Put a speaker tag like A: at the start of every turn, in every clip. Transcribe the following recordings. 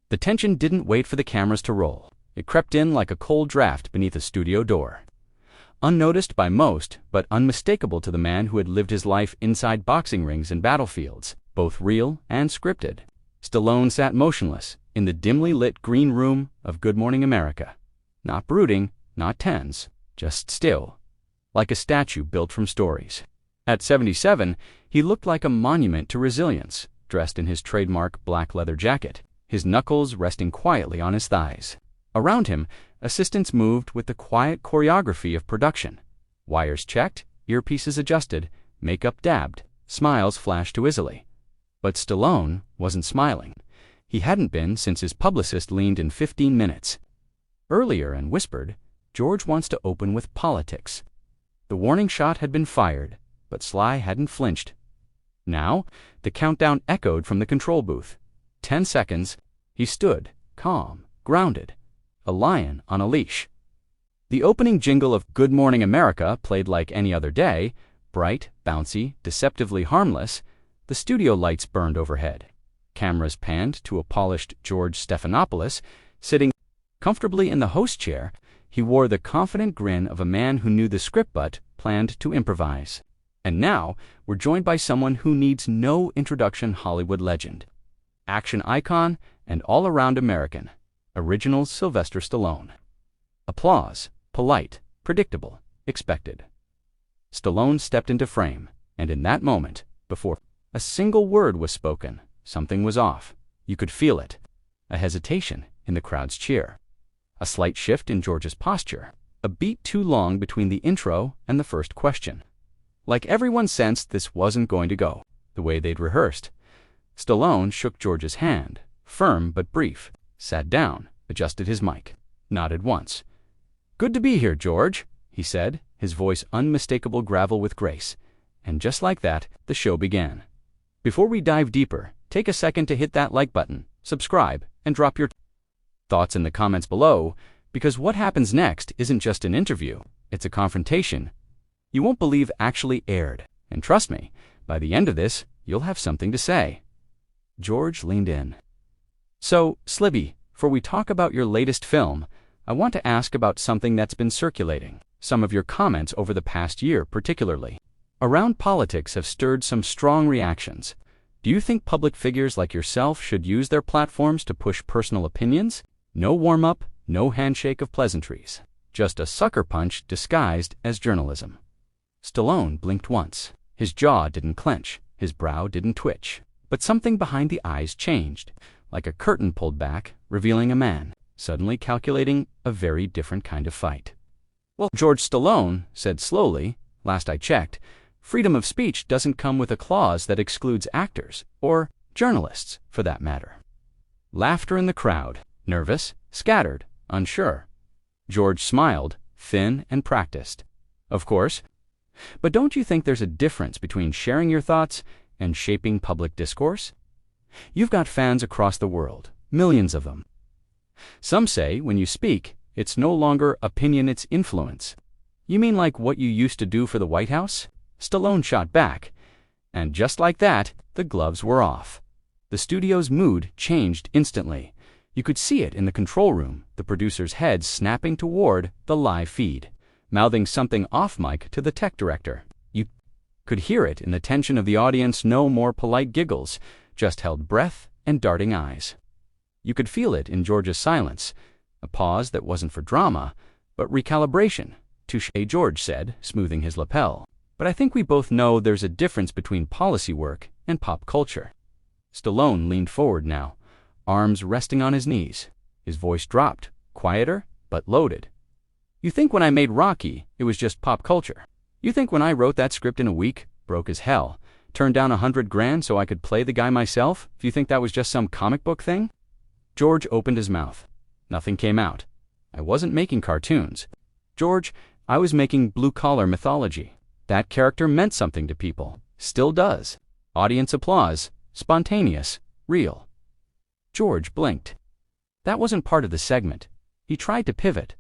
A: The tension didn't wait for the cameras to roll. It crept in like a cold draft beneath a studio door. Unnoticed by most, but unmistakable to the man who had lived his life inside boxing rings and battlefields, both real and scripted, Stallone sat motionless in the dimly lit green room of Good Morning America. Not brooding, not tense, just still, like a statue built from stories. At 77, he looked like a monument to resilience, dressed in his trademark black leather jacket, his knuckles resting quietly on his thighs. Around him, assistants moved with the quiet choreography of production. Wires checked, earpieces adjusted, makeup dabbed, smiles flashed too easily. But Stallone wasn't smiling. He hadn't been since his publicist leaned in 15 minutes. Earlier and whispered, "George wants to open with politics." The warning shot had been fired, but Sly hadn't flinched. Now, the countdown echoed from the control booth. 10 seconds. He stood, calm, grounded, a lion on a leash. The opening jingle of Good Morning America played like any other day, bright, bouncy, deceptively harmless. The studio lights burned overhead. Cameras panned to a polished George Stephanopoulos, sitting comfortably in the host chair. He wore the confident grin of a man who knew the script but planned to improvise. And now, we're joined by someone who needs no introduction: Hollywood legend, action icon, and all-around American, original Sylvester Stallone. Applause, polite, predictable, expected. Stallone stepped into frame, and in that moment, before a single word was spoken, something was off. You could feel it. A hesitation in the crowd's cheer. A slight shift in George's posture. A beat too long between the intro and the first question. Like everyone sensed this wasn't going to go the way they'd rehearsed. Stallone shook George's hand, firm but brief, sat down, adjusted his mic, nodded once. "Good to be here, George," he said, his voice unmistakable gravel with grace. And just like that, the show began. Before we dive deeper, take a second to hit that like button, subscribe, and drop your thoughts in the comments below, because what happens next isn't just an interview, it's a confrontation you won't believe actually aired. And trust me, by the end of this, you'll have something to say. George leaned in. "So, Slibby, before we talk about your latest film, I want to ask about something that's been circulating. Some of your comments over the past year particularly around politics have stirred some strong reactions. Do you think public figures like yourself should use their platforms to push personal opinions? No warm-up, no handshake of pleasantries. Just a sucker punch disguised as journalism." Stallone blinked once. His jaw didn't clench, his brow didn't twitch. But something behind the eyes changed, like a curtain pulled back, revealing a man, suddenly calculating a very different kind of fight. "Well," George Stallone said slowly, "last I checked, freedom of speech doesn't come with a clause that excludes actors, or journalists, for that matter." Laughter in the crowd, nervous, scattered, unsure. George smiled, thin and practiced. "Of course. But don't you think there's a difference between sharing your thoughts and shaping public discourse? You've got fans across the world, millions of them. Some say when you speak, it's no longer opinion, it's influence." "You mean like what you used to do for the White House?" Stallone shot back. And just like that, the gloves were off. The studio's mood changed instantly. You could see it in the control room, the producer's head snapping toward the live feed, mouthing something off-mic to the tech director. You could hear it in the tension of the audience. No more polite giggles, just held breath and darting eyes. You could feel it in George's silence, a pause that wasn't for drama, but recalibration. "Touché," George said, smoothing his lapel. "But I think we both know there's a difference between policy work and pop culture." Stallone leaned forward now, arms resting on his knees. His voice dropped, quieter but loaded. "You think when I made Rocky, it was just pop culture? You think when I wrote that script in a week, broke as hell, turned down $100,000 so I could play the guy myself, if you think that was just some comic book thing?" George opened his mouth. Nothing came out. "I wasn't making cartoons. George, I was making blue-collar mythology. That character meant something to people. Still does. Audience applause. Spontaneous. Real." George blinked. That wasn't part of the segment. He tried to pivot.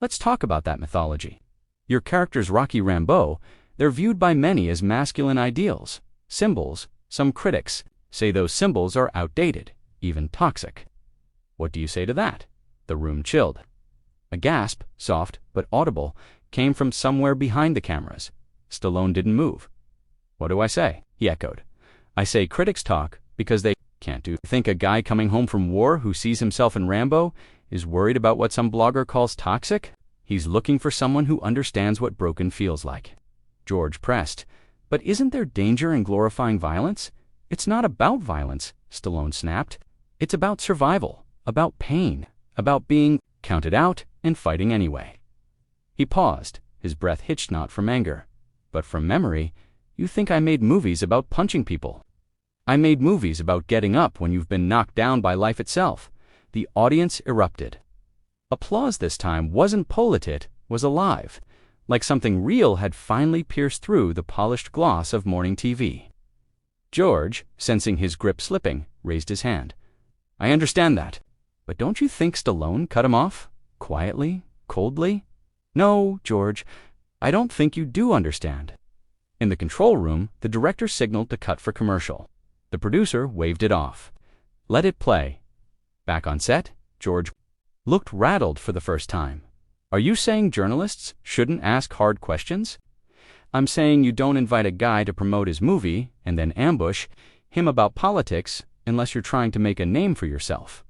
A: "Let's talk about that mythology. Your character's Rocky Rambo, they're viewed by many as masculine ideals, symbols. Some critics say those symbols are outdated, even toxic. What do you say to that? The room chilled. A gasp, soft but audible, came from somewhere behind the cameras. Stallone didn't move. What do I say? He echoed. I say critics talk because they can't do. Think a guy coming home from war who sees himself in Rambo is worried about what some blogger calls toxic? He's looking for someone who understands what broken feels like. George pressed. But isn't there danger in glorifying violence? It's not about violence, Stallone snapped. It's about survival, about pain, about being counted out and fighting anyway. He paused, his breath hitched not from anger, but from memory. You think I made movies about punching people? I made movies about getting up when you've been knocked down by life itself. The audience erupted. Applause this time wasn't politic, was alive, like something real had finally pierced through the polished gloss of morning TV. George, sensing his grip slipping, raised his hand. I understand that, but don't you think Stallone cut him off? Quietly, coldly? No, George, I don't think you do understand. In the control room, the director signaled to cut for commercial. The producer waved it off. Let it play. Back on set, George looked rattled for the first time. Are you saying journalists shouldn't ask hard questions? I'm saying you don't invite a guy to promote his movie and then ambush him about politics unless you're trying to make a name for yourself.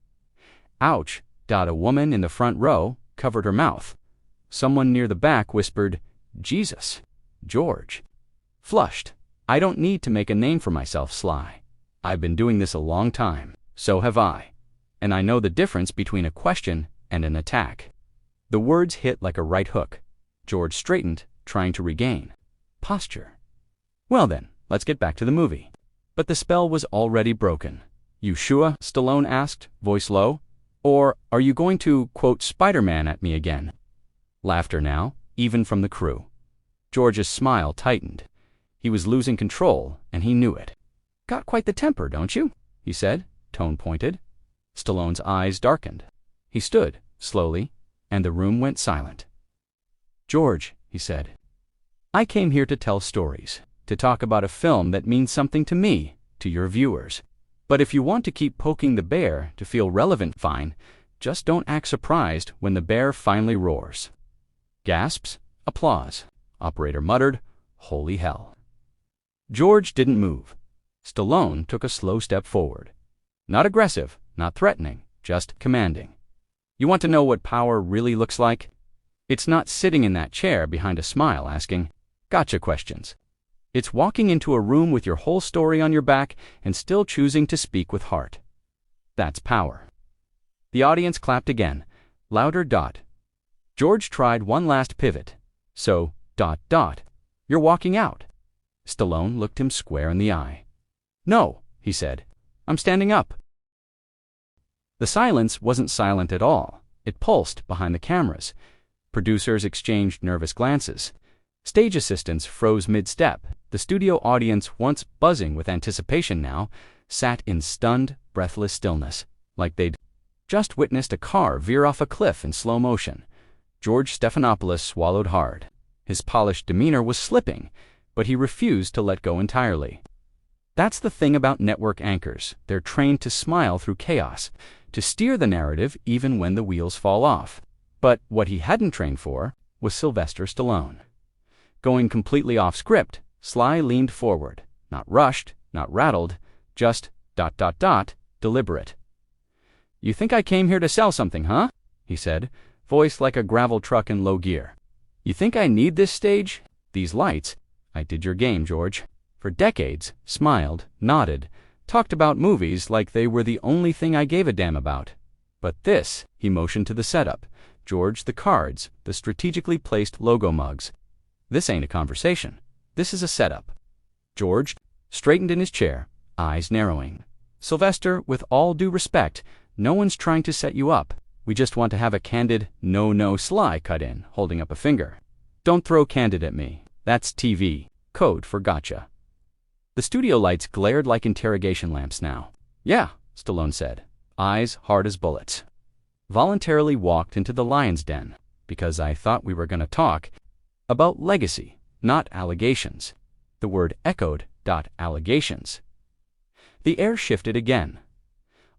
A: Ouch! A woman in the front row covered her mouth. Someone near the back whispered, Jesus, George. Flushed. I don't need to make a name for myself, Sly. I've been doing this a long time. So have I. And I know the difference between a question and an attack. The words hit like a right hook. George straightened, trying to regain posture. Well then, let's get back to the movie. But the spell was already broken. You sure? Stallone asked, voice low. Or are you going to, quote, Spider-Man at me again? Laughter now, even from the crew. George's smile tightened. He was losing control, and he knew it. Got quite the temper, don't you? He said, tone pointed. Stallone's eyes darkened. He stood, slowly, and the room went silent. George, he said, I came here to tell stories, to talk about a film that means something to me, to your viewers. But if you want to keep poking the bear to feel relevant, fine. Just don't act surprised when the bear finally roars. Gasps, applause. Operator muttered, holy hell. George didn't move. Stallone took a slow step forward. Not aggressive, not threatening, just commanding. You want to know what power really looks like? It's not sitting in that chair behind a smile asking, gotcha questions. It's walking into a room with your whole story on your back and still choosing to speak with heart. That's power. The audience clapped again, louder. George tried one last pivot. So, you're walking out. Stallone looked him square in the eye. No, he said. I'm standing up. The silence wasn't silent at all. It pulsed behind the cameras. Producers exchanged nervous glances. Stage assistants froze mid-step. The studio audience, once buzzing with anticipation now, sat in stunned, breathless stillness, like they'd just witnessed a car veer off a cliff in slow motion. George Stephanopoulos swallowed hard. His polished demeanor was slipping, but he refused to let go entirely. That's the thing about network anchors. They're trained to smile through chaos, to steer the narrative even when the wheels fall off. But what he hadn't trained for was Sylvester Stallone. Going completely off script, Sly leaned forward, not rushed, not rattled, just ... deliberate. You think I came here to sell something, huh? He said, voice like a gravel truck in low gear. You think I need this stage? These lights? I did your game, George. For decades, smiled, nodded, talked about movies like they were the only thing I gave a damn about. But this, he motioned to the setup. George, the cards, the strategically placed logo mugs. This ain't a conversation. This is a setup. George straightened in his chair, eyes narrowing. Sylvester, with all due respect, no one's trying to set you up. We just want to have a candid, no, Sly cut in, holding up a finger. Don't throw candid at me. That's TV. Code for gotcha. The studio lights glared like interrogation lamps now. Yeah, Stallone said, eyes hard as bullets. Voluntarily walked into the lion's den, because I thought we were going to talk about legacy, not allegations. The word echoed, allegations. The air shifted again.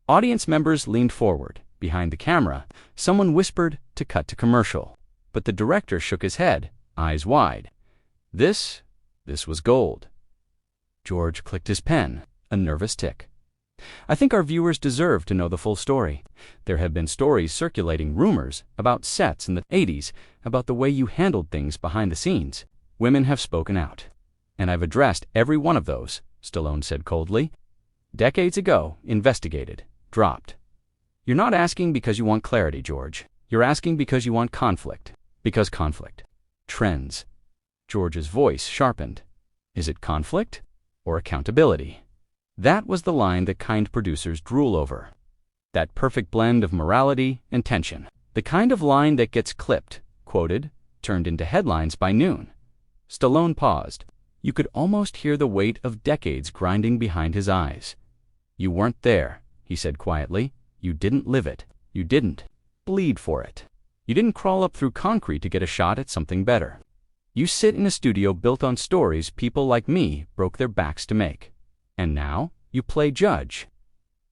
A: Audience members leaned forward, Behind the camera, someone whispered to cut to commercial. But the director shook his head, eyes wide. This was gold. George clicked his pen, a nervous tick. I think our viewers deserve to know the full story. There have been stories circulating, rumors about sets in the 80s, about the way you handled things behind the scenes. Women have spoken out. And I've addressed every one of those, Stallone said coldly. Decades ago, investigated, dropped. You're not asking because you want clarity, George. You're asking because you want conflict. Because conflict. Trends. George's voice sharpened. Is it conflict or accountability? That was the line that kind producers drool over. That perfect blend of morality and tension. The kind of line that gets clipped, quoted, turned into headlines by noon. Stallone paused. You could almost hear the weight of decades grinding behind his eyes. You weren't there, he said quietly. You didn't live it. You didn't bleed for it. You didn't crawl up through concrete to get a shot at something better. You sit in a studio built on stories people like me broke their backs to make. And now you play judge.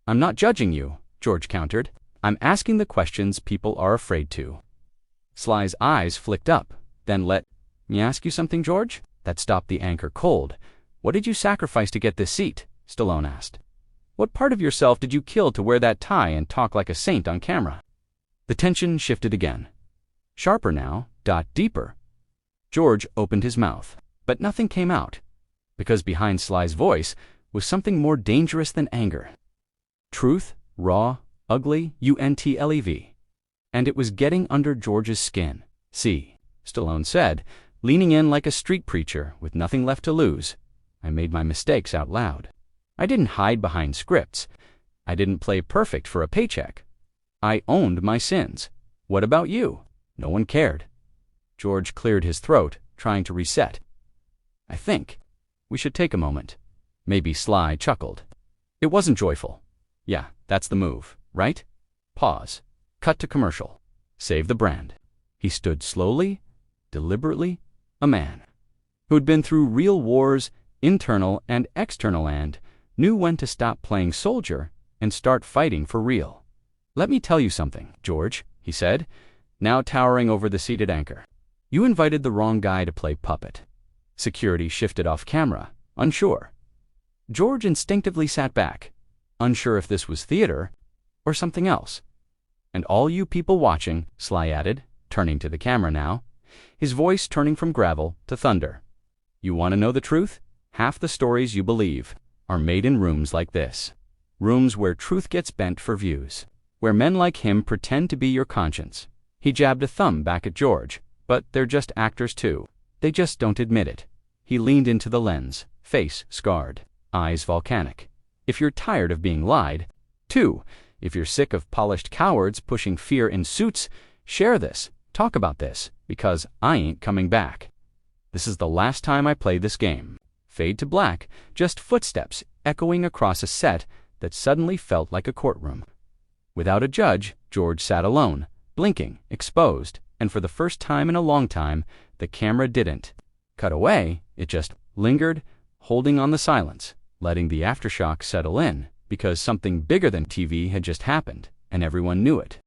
A: I'm not judging you, George countered. I'm asking the questions people are afraid to. Sly's eyes flicked up, then let me ask you something, George? That stopped the anchor cold. What did you sacrifice to get this seat? Stallone asked. What part of yourself did you kill to wear that tie and talk like a saint on camera? The tension shifted again. Sharper now, deeper. George opened his mouth, but nothing came out, because behind Sly's voice was something more dangerous than anger. Truth, raw, ugly, UNTLEV. And it was getting under George's skin. See, Stallone said, leaning in like a street preacher with nothing left to lose. I made my mistakes out loud. I didn't hide behind scripts. I didn't play perfect for a paycheck. I owned my sins. What about you? No one cared. George cleared his throat, trying to reset. I think we should take a moment. Maybe Sly chuckled. It wasn't joyful. Yeah, that's the move, right? Pause. Cut to commercial. Save the brand. He stood slowly, deliberately, a man who'd been through real wars, internal and external, and knew when to stop playing soldier and start fighting for real. Let me tell you something, George, he said, now towering over the seated anchor. You invited the wrong guy to play puppet. Security shifted off camera, unsure. George instinctively sat back, unsure if this was theater or something else. And all you people watching, Sly added, turning to the camera now, his voice turning from gravel to thunder. You want to know the truth? Half the stories you believe are made in rooms like this. Rooms where truth gets bent for views. Where men like him pretend to be your conscience. He jabbed a thumb back at George, but they're just actors too. They just don't admit it. He leaned into the lens, face scarred, eyes volcanic. If you're tired of being lied, too, if you're sick of polished cowards pushing fear in suits, share this, talk about this, because I ain't coming back. This is the last time I play this game. Fade to black, just footsteps echoing across a set that suddenly felt like a courtroom. Without a judge, George sat alone, blinking, exposed, and for the first time in a long time, the camera didn't cut away, it just lingered, holding on the silence, letting the aftershock settle in, because something bigger than TV had just happened, and everyone knew it.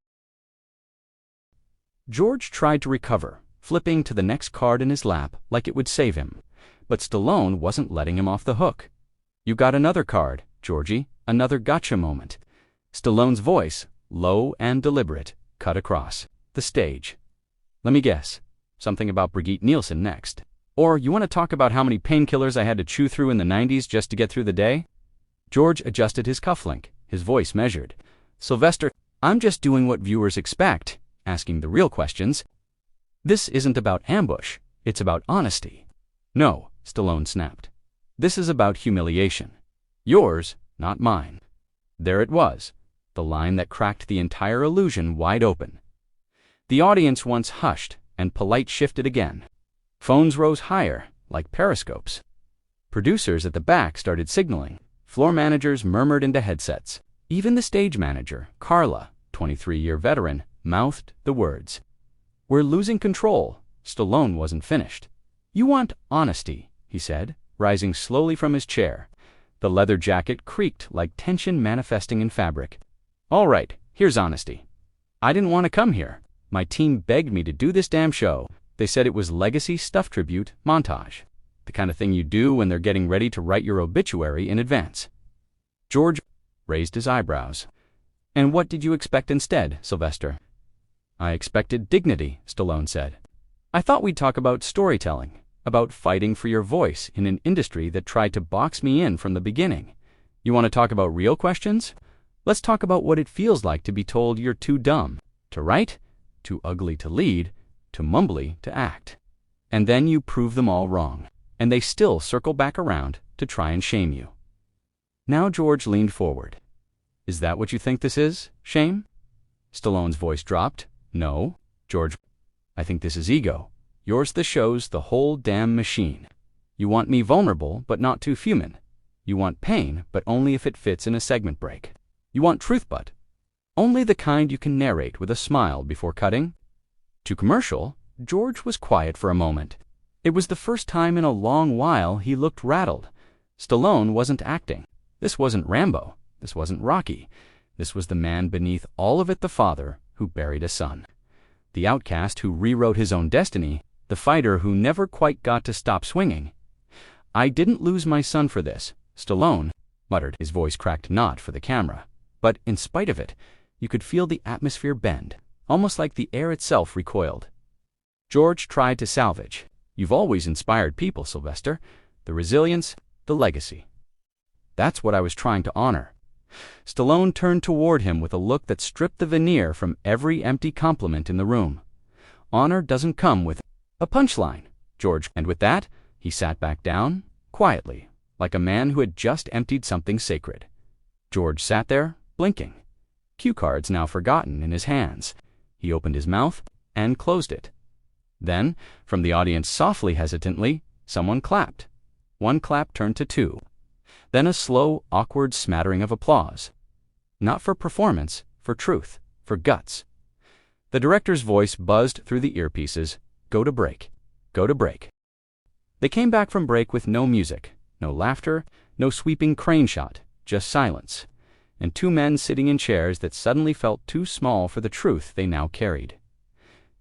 A: George tried to recover, flipping to the next card in his lap like it would save him. But Stallone wasn't letting him off the hook. You got another card, Georgie, another gotcha moment. Stallone's voice, low and deliberate, cut across the stage. Let me guess, something about Brigitte Nielsen next. Or you want to talk about how many painkillers I had to chew through in the 90s just to get through the day? George adjusted his cufflink, his voice measured. Sylvester, I'm just doing what viewers expect, asking the real questions. This isn't about ambush, it's about honesty. No, Stallone snapped. This is about humiliation. Yours, not mine. There it was, the line that cracked the entire illusion wide open. The audience once hushed, and polite shifted again. Phones rose higher, like periscopes. Producers at the back started signaling. Floor managers murmured into headsets. Even the stage manager, Carla, 23-year veteran, mouthed the words. We're losing control. Stallone wasn't finished. You want honesty, he said, rising slowly from his chair. The leather jacket creaked like tension manifesting in fabric. All right, here's honesty. I didn't want to come here. My team begged me to do this damn show. They said it was legacy stuff tribute montage. The kind of thing you do when they're getting ready to write your obituary in advance. George raised his eyebrows. And what did you expect instead, Sylvester? I expected dignity, Stallone said. I thought we'd talk about storytelling, about fighting for your voice in an industry that tried to box me in from the beginning. You want to talk about real questions? Let's talk about what it feels like to be told you're too dumb to write, too ugly to lead, too mumbly to act. And then you prove them all wrong, and they still circle back around to try and shame you. Now George leaned forward. Is that what you think this is, shame? Stallone's voice dropped. No, George. I think this is ego. Yours the show's the whole damn machine. You want me vulnerable, but not too human. You want pain, but only if it fits in a segment break. You want truth, but only the kind you can narrate with a smile before cutting. To commercial, George was quiet for a moment. It was the first time in a long while he looked rattled. Stallone wasn't acting. This wasn't Rambo. This wasn't Rocky. This was the man beneath all of it, the father who buried a son. The outcast who rewrote his own destiny, the fighter who never quite got to stop swinging. I didn't lose my son for this, Stallone muttered. His voice cracked not for the camera, but in spite of it, you could feel the atmosphere bend, almost like the air itself recoiled. George tried to salvage. You've always inspired people, Sylvester. The resilience, the legacy. That's what I was trying to honor. Stallone turned toward him with a look that stripped the veneer from every empty compliment in the room. Honor doesn't come with a punchline, George. And with that, he sat back down, quietly, like a man who had just emptied something sacred. George sat there, blinking. Cue cards now forgotten in his hands. He opened his mouth and closed it. Then, from the audience softly, hesitantly, someone clapped. One clap turned to two. Then a slow, awkward smattering of applause. Not for performance, for truth, for guts. The director's voice buzzed through the earpieces. Go to break. Go to break. They came back from break with no music, no laughter, no sweeping crane shot, just silence, and two men sitting in chairs that suddenly felt too small for the truth they now carried.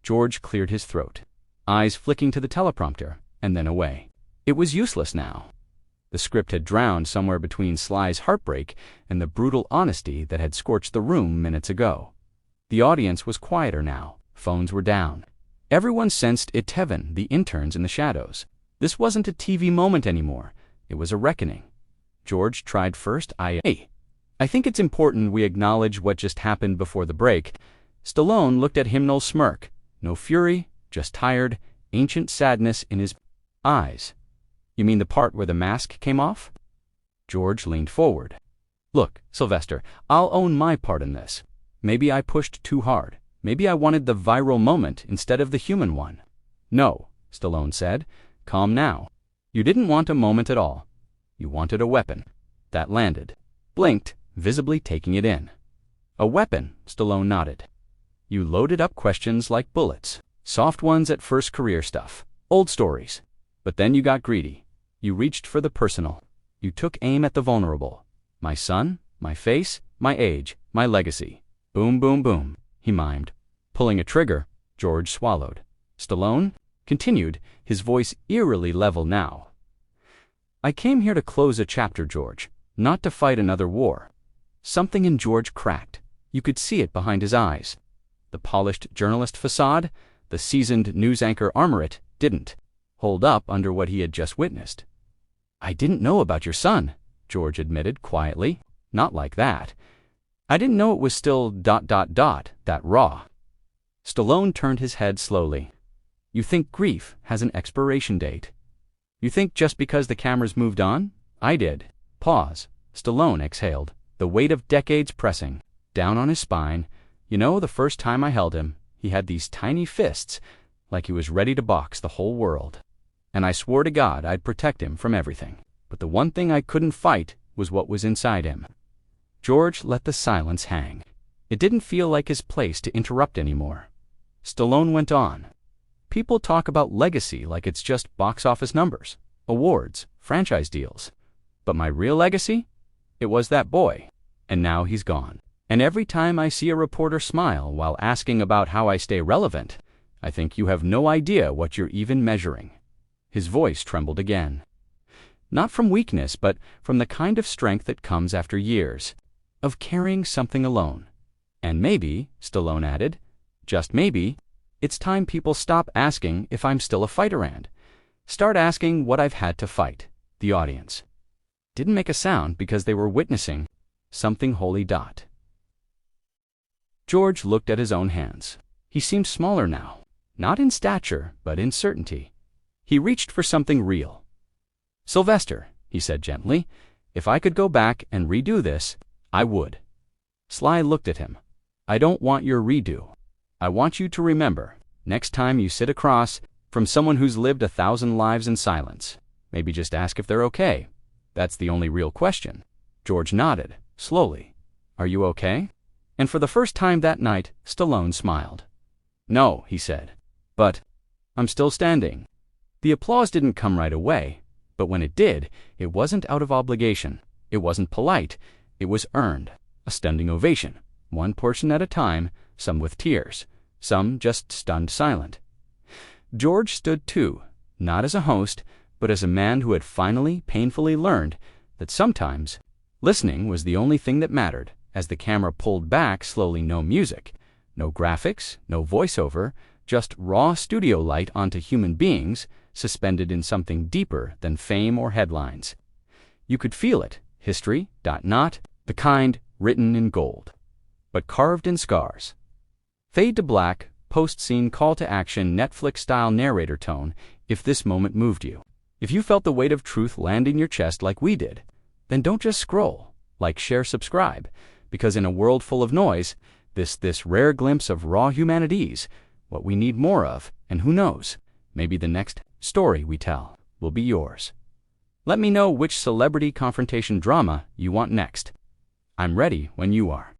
A: George cleared his throat, eyes flicking to the teleprompter, and then away. It was useless now. The script had drowned somewhere between Sly's heartbreak and the brutal honesty that had scorched the room minutes ago. The audience was quieter now. Phones were down. Everyone sensed it. Tevin, the interns in the shadows. This wasn't a TV moment anymore. It was a reckoning. George tried first. I think it's important we acknowledge what just happened before the break. Stallone looked at him, no smirk, no fury, just tired, ancient sadness in his eyes. You mean the part where the mask came off? George leaned forward. Look, Sylvester, I'll own my part in this. Maybe I pushed too hard. Maybe I wanted the viral moment instead of the human one. No, Stallone said. Calm now. You didn't want a moment at all. You wanted a weapon. That landed. Blinked, visibly taking it in. A weapon, Stallone nodded. You loaded up questions like bullets. Soft ones at first, career stuff. Old stories. But then you got greedy. You reached for the personal. You took aim at the vulnerable. My son, my face, my age, my legacy. Boom, boom, boom, he mimed. Pulling a trigger, George swallowed. Stallone continued, his voice eerily level now. I came here to close a chapter, George, not to fight another war. Something in George cracked. You could see it behind his eyes. The polished journalist facade, the seasoned news anchor armor, it didn't hold up under what he had just witnessed. I didn't know about your son, George admitted quietly. Not like that. I didn't know it was still ... that raw. Stallone turned his head slowly. You think grief has an expiration date? You think just because the cameras moved on? I did. Pause. Stallone exhaled, the weight of decades pressing down on his spine. You know, the first time I held him, he had these tiny fists, like he was ready to box the whole world. And I swore to God I'd protect him from everything. But the one thing I couldn't fight was what was inside him. George let the silence hang. It didn't feel like his place to interrupt anymore. Stallone went on. People talk about legacy like it's just box office numbers, awards, franchise deals. But my real legacy? It was that boy. And now he's gone. And every time I see a reporter smile while asking about how I stay relevant, I think you have no idea what you're even measuring." His voice trembled again. Not from weakness, but from the kind of strength that comes after years of carrying something alone. "And maybe," Stallone added, "just maybe, it's time people stop asking if I'm still a fighter and start asking what I've had to fight." The audience didn't make a sound because they were witnessing something holy. George looked at his own hands. He seemed smaller now, not in stature, but in certainty. He reached for something real. "Sylvester," he said gently, "if I could go back and redo this, I would." Sly looked at him. "I don't want your redo. I want you to remember, next time you sit across from someone who's lived 1,000 lives in silence, maybe just ask if they're okay. That's the only real question." George nodded, slowly. "Are you okay?" And for the first time that night, Stallone smiled. "No," he said, "but I'm still standing." The applause didn't come right away, but when it did, it wasn't out of obligation. It wasn't polite. It was earned. A standing ovation, one person at a time, some with tears, some just stunned silent. George stood too, not as a host, but as a man who had finally, painfully learned that sometimes listening was the only thing that mattered. As the camera pulled back slowly, no music, no graphics, no voiceover, just raw studio light onto human beings suspended in something deeper than fame or headlines. You could feel it, history, not the kind written in gold, but carved in scars. Fade to black, post-scene call to action, Netflix-style narrator tone. If this moment moved you, if you felt the weight of truth land in your chest like we did, then don't just scroll, like, share, subscribe, because in a world full of noise, this rare glimpse of raw humanity's what we need more of, and who knows, maybe the next story we tell will be yours. Let me know which celebrity confrontation drama you want next. I'm ready when you are.